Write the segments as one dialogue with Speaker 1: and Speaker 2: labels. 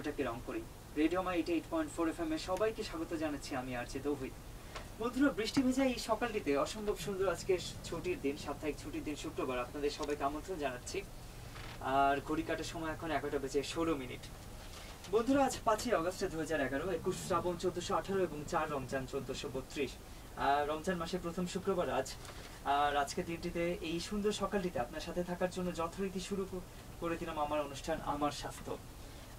Speaker 1: স্বপ্নটাকে রং করি। রেডিও মা 88.4 FM এ সবাইকে স্বাগত জানাচ্ছি, আমি আরজে তৌহিদ। বন্ধুরা, বৃষ্টি ভেজা এই সকালটিতে অসম্ভব সুন্দর আজকে ছুটির দিন, সাপ্তাহিক ছুটির দিন শুক্রবার, আপনাদের সবাইকে আমন্ত্রণ জানাচ্ছি। আর ঘড়ি কাটার সময় এখন 11:16। বন্ধুরা, আজ 5 আগস্ট 2011, 21 শ্রাবণ 1418 এবং 4 রমজান 1432। রমজান মাসের প্রথম শুক্রবার আজ। আর আজকে দিনটিতে এই সুন্দর সকালটিতে আপনার সাথে থাকার জন্য যথারীতি শুরু করে দিলাম আমার অনুষ্ঠান আমার স্বাস্থ্য।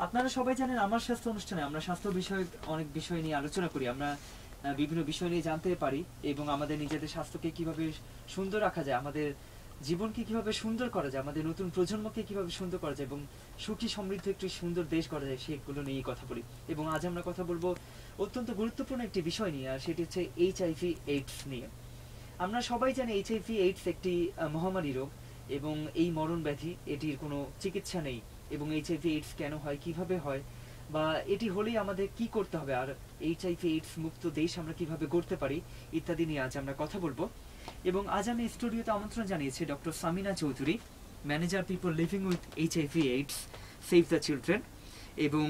Speaker 1: আপনারা সবাই জানেন, আমার স্বাস্থ্য অনুষ্ঠানে আমরা স্বাস্থ্য বিষয়ক অনেক বিষয় নিয়ে আলোচনা করি। আমরা বিভিন্ন বিষয় নিয়ে জানতে পারি এবং আমাদের নিজেদের স্বাস্থ্যকে কিভাবে সুন্দর রাখা যায়, আমাদের জীবনকে কিভাবে সুন্দর করা যায়, আমাদের নতুন প্রজন্মকে কিভাবে সুন্দর করা যায় এবং সুখী সমৃদ্ধ একটি সুন্দর দেশ করা যায়, সেগুলো নিয়েই কথা বলি। এবং আজ আমরা কথা বলবো অত্যন্ত গুরুত্বপূর্ণ একটি বিষয় নিয়ে, আর সেটি হচ্ছে HIV AIDS নিয়ে। আমরা সবাই জানি HIV AIDS একটি মহামারী রোগ এবং এই মরণ ব্যাধি, এটির কোনো চিকিৎসা নেই। এবং HIV AIDS কেন হয়, কিভাবে হয়, বা এটি হলেই আমাদের কি করতে হবে, আর HIV AIDS মুক্ত দেশ আমরা কিভাবে গড়তে পারি, ইত্যাদি নিয়ে আজ আমরা কথা বলবো। এবং আজ আমি স্টুডিওতে আমন্ত্রণ জানিয়েছি doctor Samina Chowdhury, manager people living with HIV AIDS save the children, এবং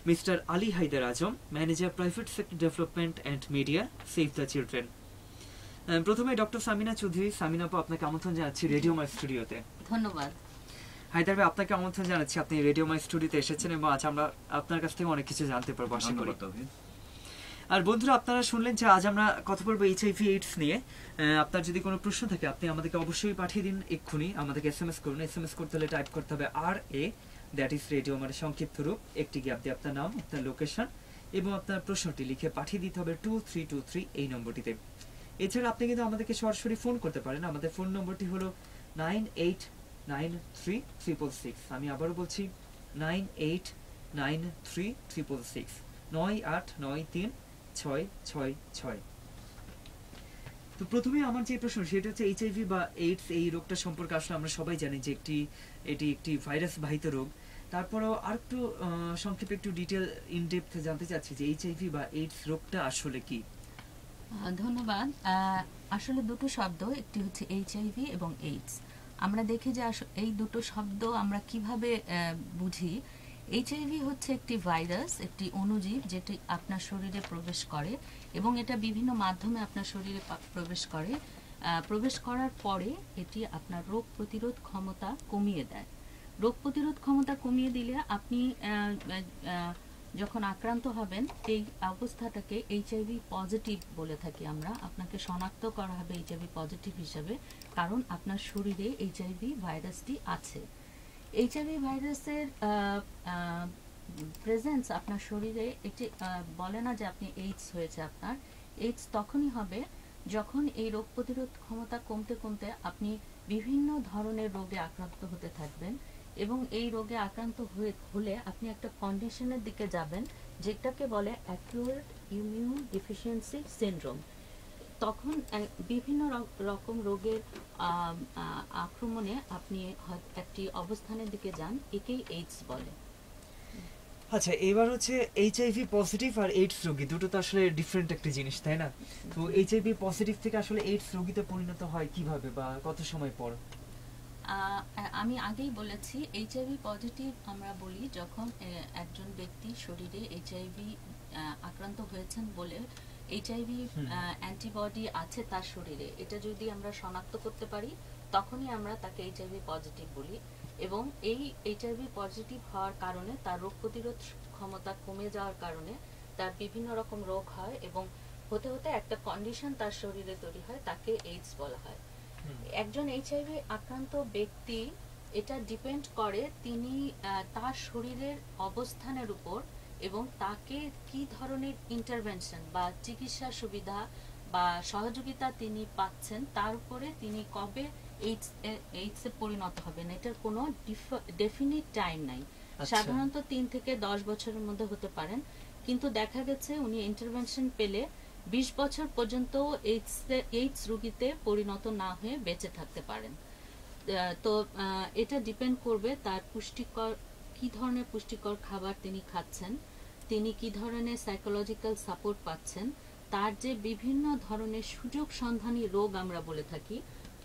Speaker 1: mister Ali Haider Azam, manager private sector development and media save the children. প্রথমে ডক্টর সামিনা চৌধুরী, সামিনা আপু, আপনাকে আমন্ত্রণ জানাচ্ছি রেডিও মাই স্টুডিওতে।
Speaker 2: ধন্যবাদ।
Speaker 1: হায়দার ভাই, আপনাকে আমন্ত্রণ জানাচ্ছি, আপনি রেডিও মাই স্টুডিওতে এসেছেন এবং আজ আমরা আপনার কাছ থেকে অনেক কিছু জানতে পারবো আশা করি। আর বন্ধুরা, আপনারা শুনলেন যে আজ আমরা কথা বলবো HIV AIDS নিয়ে। আপনার যদি কোনো প্রশ্ন থাকে আপনি আমাদেরকে অবশ্যই পাঠিয়ে দিন এক্ষুনি, আমাদেরকে SMS করুন। SMS করতে হলে টাইপ করতে হবে RA, দ্যাট ইজ রেডিও, মানে সংক্ষিপ্ত রূপ, একটি গ্যাপ দিয়ে আপনার নাম, আপনার লোকেশন এবং আপনার প্রশ্নটি লিখে পাঠিয়ে দিতে হবে 2323 এই নম্বরটিতে। এছাড়া আপনি কিন্তু আমাদেরকে সরাসরি ফোন করতে পারেন। আমাদের ফোন নম্বরটি হলো 98936666। আমি আবারও বলছি 98936666, 98936666। তো প্রথমে আমার যে প্রশ্ন সেটা হচ্ছে HIV বা AIDS এই রোগটা সম্পর্কে আসলে আমরা সবাই জানি যে এটি একটি ভাইরাস বাহিত রোগ। তারপরেও আর একটু সংক্ষেপে একটু ডিটেল ইনডেপথ জানতে চাচ্ছি যে HIV বা AIDS রোগটা আসলে কি।
Speaker 2: ধন্যবাদ। আসলে দুটো শব্দ, একটি হচ্ছে HIV এবং AIDS। আমরা দেখি যে এই দুটো শব্দ আমরা কিভাবে বুঝি। HIV হচ্ছে একটি ভাইরাস, একটি অণুজীব যেটি আপনার শরীরে প্রবেশ করে এবং এটা বিভিন্ন মাধ্যমে আপনার শরীরে প্রবেশ করার পরে এটি আপনার রোগ প্রতিরোধ ক্ষমতা কমিয়ে দেয়। রোগ প্রতিরোধ ক্ষমতা কমিয়ে দিলে আপনি যখন আক্রান্ত হবেন, এই অবস্থাটাকে HIV পজিটিভ বলে থাকি আমরা। আপনাকে শনাক্ত করা হবে HIV পজিটিভ হিসাবে, কারণ আপনার শরীরে HIV ভাইরাসটি আছে। HIV ভাইরাসের প্রেজেন্স আপনার শরীরে, এটি বলে না যে আপনি AIDS হয়েছে। আপনার AIDS তখনই হবে যখন এই রোগ প্রতিরোধ ক্ষমতা কমতে কমতে আপনি বিভিন্ন ধরনের রোগে আক্রান্ত হতে থাকবেন এবং এই রোগে আক্রান্ত হলে আপনি একটা কন্ডিশনের দিকে যাবেন যেটাকে বলে অ্যাকিউট ইমিউন ডিফিসিয়েন্সি সিনড্রোম। তখন বিভিন্ন রকম রোগের আক্রমণে আপনি একটি অবস্থানের দিকে যান, একেই AIDS বলে।
Speaker 1: আচ্ছা, এবার হচ্ছে HIV পজিটিভ আর AIDS রোগী দুটো তো আসলে ডিফারেন্ট একটা জিনিস, তাই না? তো HIV পজিটিভ থেকে আসলে AIDS রোগীতে পরিণত হয় কিভাবে বা কত সময় পর?
Speaker 2: আমি আগেই বলেছি, HIV পজিটিভ আমরা বলি যখন একজন ব্যক্তি শরীরে HIV আক্রান্ত হয়েছেন বলে HIV অ্যান্টিবডি আছে তার শরীরে, এটা যদি আমরা শনাক্ত করতে পারি তখনই আমরা তাকে HIV পজিটিভ বলি। এবং এই HIV পজিটিভ হওয়ার কারণে তার রোগ প্রতিরোধ ক্ষমতা কমে যাওয়ার কারণে তার বিভিন্ন রকম রোগ হয় এবং হতে হতে একটা কন্ডিশন তার শরীরে তৈরি হয়, তাকে AIDS বলা হয়। একজন HIV আক্রান্ত ব্যক্তি, এটা ডিপেন্ড করে তিনি তার শরীরের অবস্থানের উপর এবং তাকে কি ধরনের ইন্টারভেনশন বা চিকিৎসা সুবিধা বা সহযোগিতা তিনি পাচ্ছেন, তার উপরে তিনি কবে AIDS এ পরিণত হবেন। এটার কোনো ডেফিনিট টাইম নাই। সাধারণত 3 থেকে 10 বছরের মধ্যে হতে পারেন, কিন্তু দেখা গেছে উনি ইন্টারভেনশন পেলে 20 বছর পর্যন্ত AIDS রোগীতে পরিণত না হয়ে বেঁচে থাকতে পারেন। তো এটা ডিপেন্ড করবে তার কি ধরনের পুষ্টিকর খাবার তিনি খাচ্ছেন, তিনি কি ধরনের সাইকোলজিক্যাল সাপোর্ট পাচ্ছেন, তার যে বিভিন্ন ধরনের সুযোগ সন্ধানী রোগ আমরা বলে থাকি।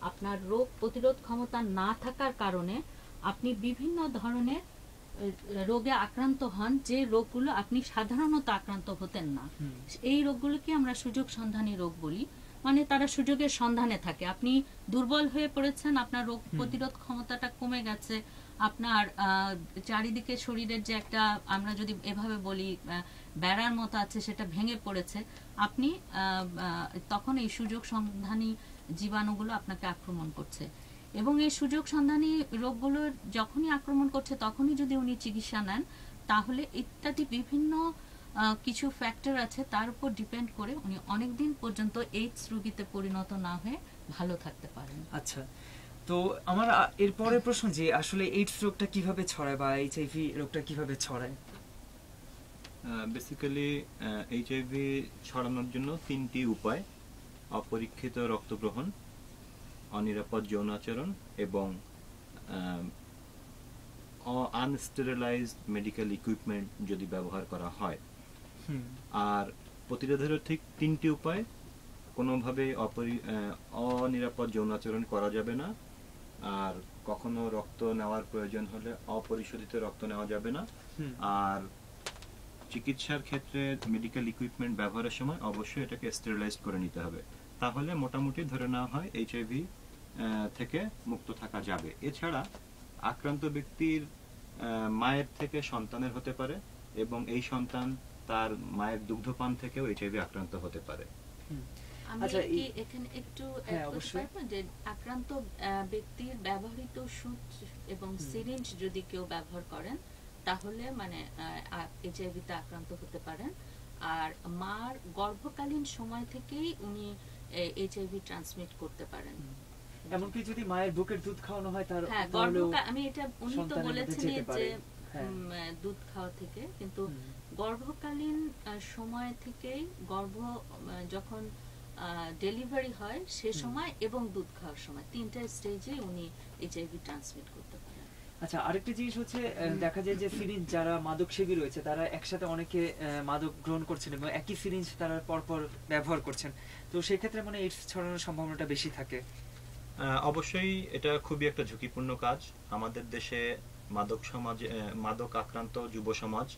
Speaker 2: আপনার রোগ প্রতিরোধ ক্ষমতা না থাকার কারণে আপনি বিভিন্ন ধরনের রোগে আক্রান্ত হন, যে রোগগুলো আপনি সাধারণত আক্রান্ত হতেন না, এই রোগগুলোকে আমরা সুযোগ সন্ধানী রোগ বলি। মানে তারা সুযোগের সন্ধানে থাকে। আপনি দুর্বল হয়ে পড়েছেন, আপনার রোগ প্রতিরোধ ক্ষমতাটা কমে গেছে, আপনার চারিদিকে শরীরের যে একটা, আমরা যদি এভাবে বলি বেড়ার মতো আছে, সেটা ভেঙে পড়েছে, আপনি তখন এই সুযোগ সন্ধানী জীবাণুগুলো আপনাকে আক্রমণ করছে। এবং এই সুযোগ সন্ধানী রোগগুলোর যখনই আক্রমণ করছে তখনই যদি উনি চিকিৎসা নেন, তাহলে ইত্যাদি বিভিন্ন কিছু ফ্যাক্টর আছে, তার উপর ডিপেন্ড করে উনি অনেকদিন পর্যন্ত এইডস রোগীতে পরিণত না হয়ে ভালো থাকতে পারেন।
Speaker 1: আচ্ছা, তো আমার এরপরে প্রশ্ন যে আসলে এইডস রোগটা কিভাবে ছড়ায় বা এইচআইভি রোগটা কিভাবে ছড়ায়?
Speaker 3: বেসিক্যালি এইচআইভি ছড়ানোর জন্য 3টি উপায়: অপরীক্ষিত রক্ত গ্রহণ, অনিরাপদ যৌন আচরণ এবং আনস্টেরিলাইজড মেডিকেল ইকুইপমেন্ট যদি ব্যবহার করা হয়। আর প্রতিরোধেরও ঠিক 3টি উপায়। কোনোভাবে অনিরাপদ যৌন আচরণ করা যাবে না, আর কখনো রক্ত নেওয়ার প্রয়োজন হলে অপরিশোধিত রক্ত নেওয়া যাবে না, আর চিকিৎসার ক্ষেত্রে মেডিকেল ইকুইপমেন্ট ব্যবহারের সময় অবশ্যই এটাকে স্টেরিলাইজ করে নিতে হবে। তাহলে মোটামুটি ধরে নেওয়া হয় এইচআইভি থেকে মুক্ত থাকা যাবে। এছাড়া আক্রান্ত ব্যক্তির মায়ের থেকে সন্তানের হতে পারে এবং এই সন্তান তার মায়ের দুগ্ধপান থেকেও এইচআইভি আক্রান্ত হতে পারে।
Speaker 2: আমি কি এখানে একটু যে আক্রান্ত ব্যক্তির ব্যবহৃত সুচ এবং সিরিঞ্জ যদি কেউ ব্যবহার করেন, তাহলে মানে এইচআইভিতে আক্রান্ত হতে পারেন। আর মার গর্ভকালীন সময় থেকেই উনি এইচআইভি ট্রান্সমিট করতে পারেন।
Speaker 1: এমনকি যদি মায়ের বুকের দুধ খাওয়ানো হয়, তার
Speaker 2: আমি এটা, উনি তো বলেছিলেন যে দুধ খাওয়া থেকে, কিন্তু গর্ভকালীন সময় থেকেই, যখন ডেলিভারি হয় সে সময় এবং দুধ খাওয়ার সময়, 3টা স্টেজে উনি এইচআইভি ট্রান্সমিট করতে পারেন।
Speaker 1: আচ্ছা, আরেকটা জিনিস হচ্ছে, দেখা যায় যে সিরিঞ্জ, যারা মাদক সেবী রয়েছে তারা একসাথে অনেকে মাদক গ্রহণ করছেন এবং একই সিরিঞ্জ তারা পরপর ব্যবহার করছেন, তো সেই ক্ষেত্রে মানে এইডস ছড়ানোর সম্ভাবনাটা বেশি থাকে।
Speaker 3: অবশ্যই এটা খুবই একটা ঝুঁকিপূর্ণ কাজ। আমাদের দেশে মাদক আক্রান্ত যুব সমাজ